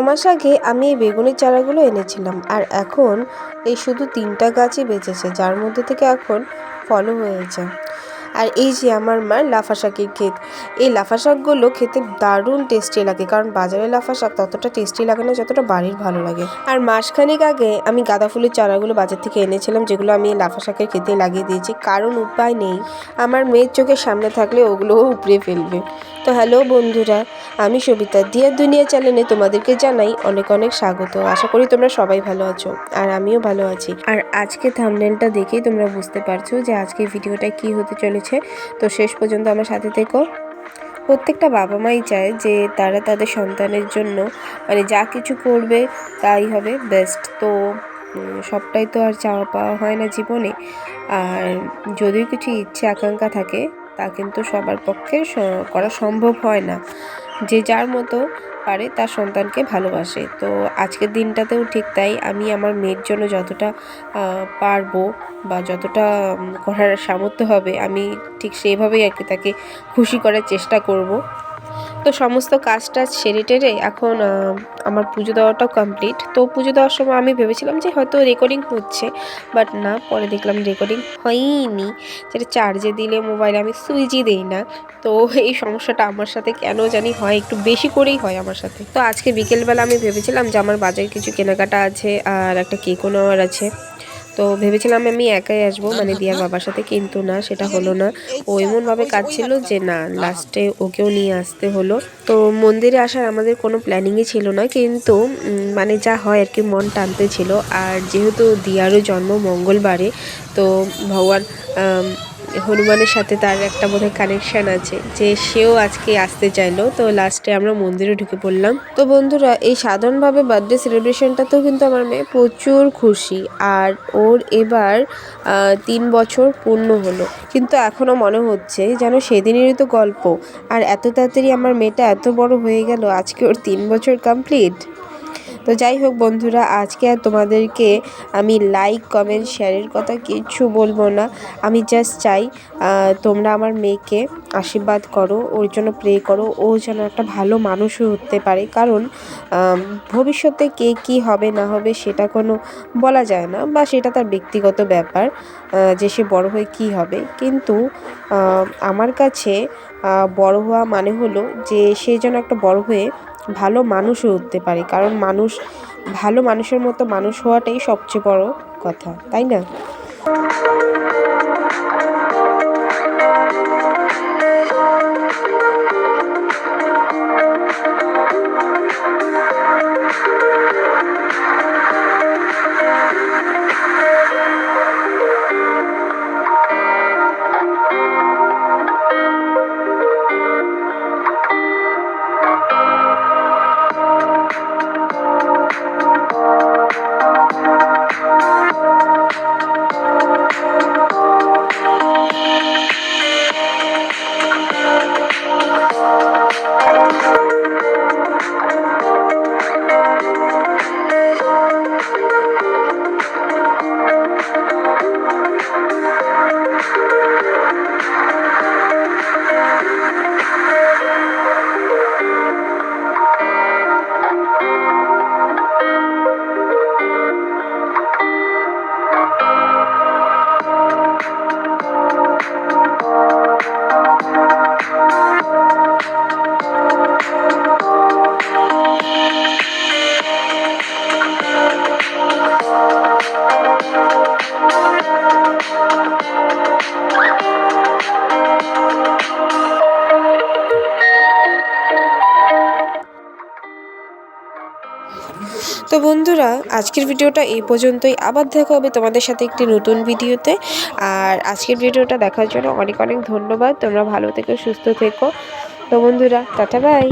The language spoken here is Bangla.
মাস আগে আমি এই বেগুনের চারাগুলো এনেছিলাম, আর এখন এই শুধু 3টা গাছই বেঁচেছে, যার মধ্যে থেকে এখন ফলও হয়েছে। আর এই যে আমার মার লাফা শাকের ক্ষেত, এই লাফা শাকগুলো খেতে দারুণ টেস্টি লাগে, কারণ বাজারের লাফা শাক ততটা টেস্টি লাগে না যতটা বাড়ির ভালো লাগে। আর মাসখানেক আগে আমি গাঁদা ফুলের চারাগুলো বাজার থেকে এনেছিলাম, যেগুলো আমি লাফা শাকের ক্ষেতে লাগিয়ে দিয়েছি, কারণ উপায় নেই, আমার মেয়ের চোখের সামনে থাকলে ওগুলোও উপড়ে ফেলবে। তো হ্যালো বন্ধুরা, আমি সবিতা, দিয়ার দুনিয়া চ্যানেলে তোমাদেরকে জানাই অনেক অনেক স্বাগত। আশা করি তোমরা সবাই ভালো আছো, আর আমিও ভালো আছি। আর আজকে থাম্বনেলটা দেখেই তোমরা বুঝতে পারছো যে আজকে ভিডিওটা কি হতে চলেছে। তো শেষ পর্যন্ত আমার সাথে থেকো। প্রত্যেকটা বাবা মাই চায় যে তারা তাদের সন্তানের জন্য মানে যা কিছু করবে তাই হবে বেস্ট। তো সবটাই তো আর চাওয়া পাওয়া হয় না জীবনে, আর যদিও কিছু ইচ্ছে আকাঙ্ক্ষা থাকে তা কিন্তু সবার পক্ষে করা সম্ভব হয় না। যে যার মতো পারে তার সন্তানকে ভালোবাসে। তো আজকের দিনটাতেও ঠিক তাই, আমি আমার মেয়ের জন্য যতটা পারবো বা যতটা করার সামর্থ্য হবে, আমি ঠিক সেইভাবেই আর কি তাকে খুশি করার চেষ্টা করব। তো সমস্ত কাজটা সেরে টেরে এখন আমার পুজো দেওয়াটাও কমপ্লিট। তো পুজো দেওয়ার সময় আমি ভেবেছিলাম যে হয়তো রেকর্ডিং হচ্ছে, বাট না, পরে দেখলাম রেকর্ডিং হয়নি। যেটা চার্জে দিলে মোবাইলে আমি সুইচই দিই না। তো এই সমস্যাটা আমার সাথে কেন জানি হয়, একটু বেশি করেই হয় আমার সাথে। তো আজকে বিকেলবেলা আমি ভেবেছিলাম যে আমার বাজারে কিছু কেনাকাটা আছে আর একটা কেকও নেওয়ার আছে। তো ভেবেছিলাম আমি একাই আসবো, মানে দিয়ার বাবার সাথে, কিন্তু না, সেটা হলো না। ও এমনভাবে কাঁদছিল যে না, লাস্টে ওকেও নিয়ে আসতে হলো। তো মন্দিরে আসার আমাদের কোনো প্ল্যানিংই ছিল না, কিন্তু মানে যা হয় আর কি, মন টানতে ছিল। আর যেহেতু দিয়ারও জন্ম মঙ্গলবারে, তো ভগবান হনুমানের সাথে তার একটা বোধহয় কানেকশান আছে, যে সেও আজকে আসতে চাইলো। তো লাস্টে আমরা মন্দিরে ঢুকে পড়লাম। তো বন্ধুরা, এই সাধারণভাবে বার্থডে সেলিব্রেশনটাতেও কিন্তু আমার মেয়ে প্রচুর খুশি। আর ওর এবার 3 বছর পূর্ণ হলো, কিন্তু এখনও মনে হচ্ছে যেন সেদিনেরই তো গল্প। আর এত তাড়াতাড়ি আমার মেয়েটা এত বড় হয়ে গেল, আজকে ওর 3 বছর কমপ্লিট। তো যাই হোক বন্ধুরা, আজকে আর তোমাদেরকে আমি লাইক কমেন্ট শেয়ারের কথা কিচ্ছু বলবো না। আমি জাস্ট চাই তোমরা আমার মেয়েকে আশীর্বাদ করো, ওর জন্য প্রে করো, ও যেন একটা ভালো মানুষও হতে পারে। কারণ ভবিষ্যতে কে কী হবে না হবে সেটা কোনো বলা যায় না, বা সেটা তার ব্যক্তিগত ব্যাপার, যে সে বড় হয়ে কী হবে। কিন্তু আমার কাছে বড় হওয়া মানে হলো যে সে যেন একটা বড় হয়ে ভালো মানুষও হতে পারে। কারণ মানুষ, ভালো মানুষের মতো মানুষ হওয়াটাই সবচেয়ে বড় কথা, তাই না? তো বন্ধুরা, আজকের ভিডিওটা এই পর্যন্তই। আবার দেখা হবে তোমাদের সাথে একটি নতুন ভিডিওতে। আর আজকের ভিডিওটা দেখার জন্য অনেক অনেক ধন্যবাদ। তোমরা ভালো থেকো, সুস্থ থেকো। তো বন্ধুরা, টাটা, বাই।